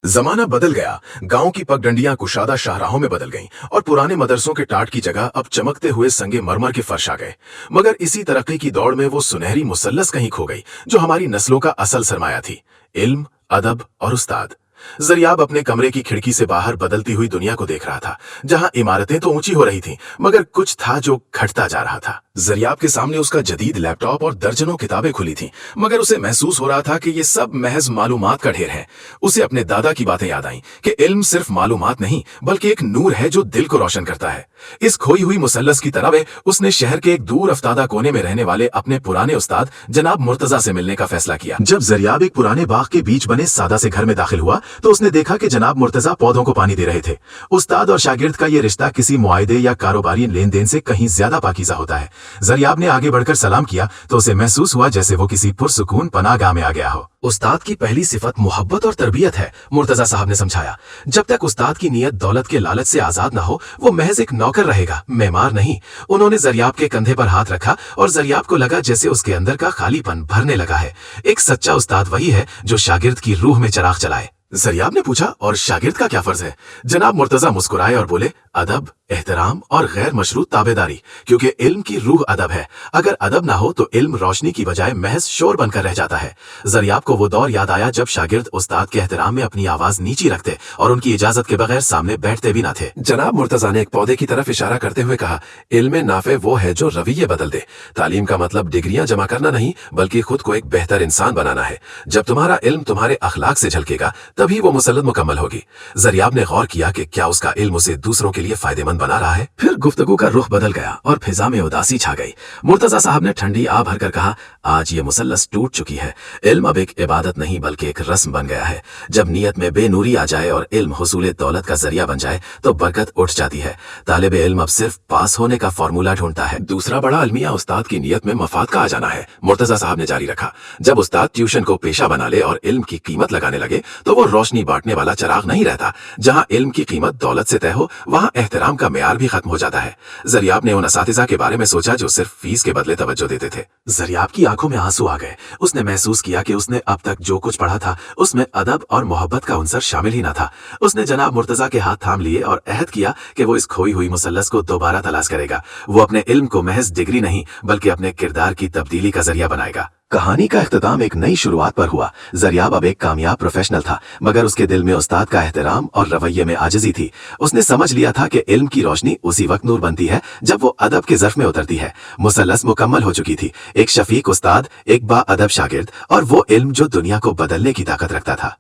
जमाना बदल गया। गांव की पगडंडियां कुशादा शाहराहों में बदल गईं और पुराने मदरसों के टाट की जगह अब चमकते हुए संगे मरमर के फर्श आ गए। मगर इसी तरक्की की दौड़ में वो सुनहरी मुसल्लस कहीं खो गई जो हमारी नस्लों का असल सरमाया थी। इल्म, अदब और उस्ताद। जरियाब अपने कमरे की खिड़की से बाहर बदलती हुई दुनिया को देख रहा था, जहां इमारतें तो ऊंची हो रही थीं, मगर कुछ था जो घटता जा रहा था। जरियाब के सामने उसका जदीद लैपटॉप और दर्जनों किताबें खुली थीं, मगर उसे महसूस हो रहा था कि ये सब महज मालूमात का ढेर है। उसे अपने दादा की बातें याद आईं कि इल्म सिर्फ मालूमात नहीं, बल्कि एक नूर है जो दिल को रोशन करता है। इस खोई हुई मुसल्लस की तरह उसने शहर के एक दूर अफ्तादा कोने में रहने वाले अपने पुराने उस्ताद जनाब मुर्तजा से मिलने का फैसला किया। जब जरियाब एक पुराने बाग के बीच बने सादा से घर में दाखिल हुआ तो उसने देखा कि जनाब मुर्तजा पौधों को पानी दे रहे थे। उस्ताद और शागिर्द का ये रिश्ता किसी मुआहदे या कारोबारी लेन देन से कहीं ज्यादा पाकीज़ा होता है। जरियाब ने आगे बढ़कर सलाम किया तो उसे महसूस हुआ जैसे वो किसी पुरसुकून पनाहगाह में आ गया हो। उस्ताद की पहली सिफत मोहब्बत और तरबियत है, मुर्तजा साहब ने समझाया। जब तक उस्ताद की नीयत दौलत के लालच से आजाद ना हो, वो महज एक नौकर रहेगा, मेहमान नहीं। उन्होंने जरियाब के कंधे पर हाथ रखा और जरियाब को लगा जैसे उसके अंदर का खालीपन भरने लगा है। एक सच्चा उस्ताद वही है जो शागिर्द की रूह में चिराग जलाए। जरियाब ने पूछा, और शागिर्द का क्या फर्ज है? जनाब मुर्तजा मुस्कुराए और बोले, अदब, एहतराम और गैर मशरूत ताबेदारी, क्योंकि इल्म की रूह अदब है। अगर अदब ना हो तो इल्म रोशनी की बजाय महज शोर बनकर रह जाता है। जरियाब को वो दौर याद आया जब शागिर्द उस्ताद के एहतराम में अपनी आवाज नीची रखते और उनकी इजाजत के बगैर सामने बैठते भी ना थे। जनाब मुर्तजा ने एक पौधे की तरफ इशारा करते हुए कहा, इल्म नाफे वो है जो रवैये बदल दे। तालीम का मतलब डिग्रियां जमा करना नहीं, बल्कि खुद को एक बेहतर इंसान बनाना है। जब तुम्हारा इल्म तुम्हारे अखलाक से झलकेगा तभी वो मुसल्लत मुकम्मल होगी। जरियाब ने गौर किया कि क्या उसका इल्म उसे दूसरों के लिए फायदेमंद बना रहा है। फिर गुफ्तगू का रुख बदल गया और फिजा में उदासी छा गई। मुर्तजा साहब ने ठंडी आ भरकर कहा, आज ये मुसल्लस टूट चुकी है। इल्म अब एक इबादत नहीं बल्कि एक रस्म बन गया है। जब नीयत में बेनूरी आ जाए और इल्म हुसूल दौलत का जरिया बन जाए तो बरकत उठ जाती है। तालिब इल्म अब सिर्फ पास होने का फॉर्मूला ढूंढता है। दूसरा बड़ा अलमिया उस्ताद की नीयत में मफाद का आ जाना है, मुर्तजा साहब ने जारी रखा। जब उस्ताद ट्यूशन को पेशा बना ले और इल्म की कीमत लगाने लगे तो वो रोशनी बांटने वाला चिराग नहीं रहता। जहां इल्म की कीमत दौलत से तय हो, वहां एहतराम का मेयार भी खत्म हो जाता है। जरियाब ने उन असातिज़ा के बारे में सोचा जो सिर्फ फीस के बदले तवज्जो देते थे। जरियाब की आंखों में आंसू आ गए। उसने महसूस किया कि उसने अब तक जो कुछ पढ़ा था उसमें अदब और मोहब्बत का उनसर शामिल ही ना था। उसने जनाब मुर्तजा के हाथ थाम लिए और अहद किया कि वो इस खोई हुई मुसल्लस को दोबारा तलाश करेगा। वो अपने इल्म को महज डिग्री नहीं बल्कि अपने किरदार की तब्दीली का जरिया बनाएगा। कहानी का इख्तिताम एक नई शुरुआत पर हुआ। जरियाब अब एक कामयाब प्रोफेशनल था, मगर उसके दिल में उस्ताद का एहतराम और रवैये में आजिज़ी थी। उसने समझ लिया था कि इल्म की रोशनी उसी वक्त नूर बनती है जब वो अदब के ज़र्फ में उतरती है। मुसल्लस मुकम्मल हो चुकी थी, एक शफीक उस्ताद, एक बाअदब शागिर्द और वो इल्म जो दुनिया को बदलने की ताकत रखता था।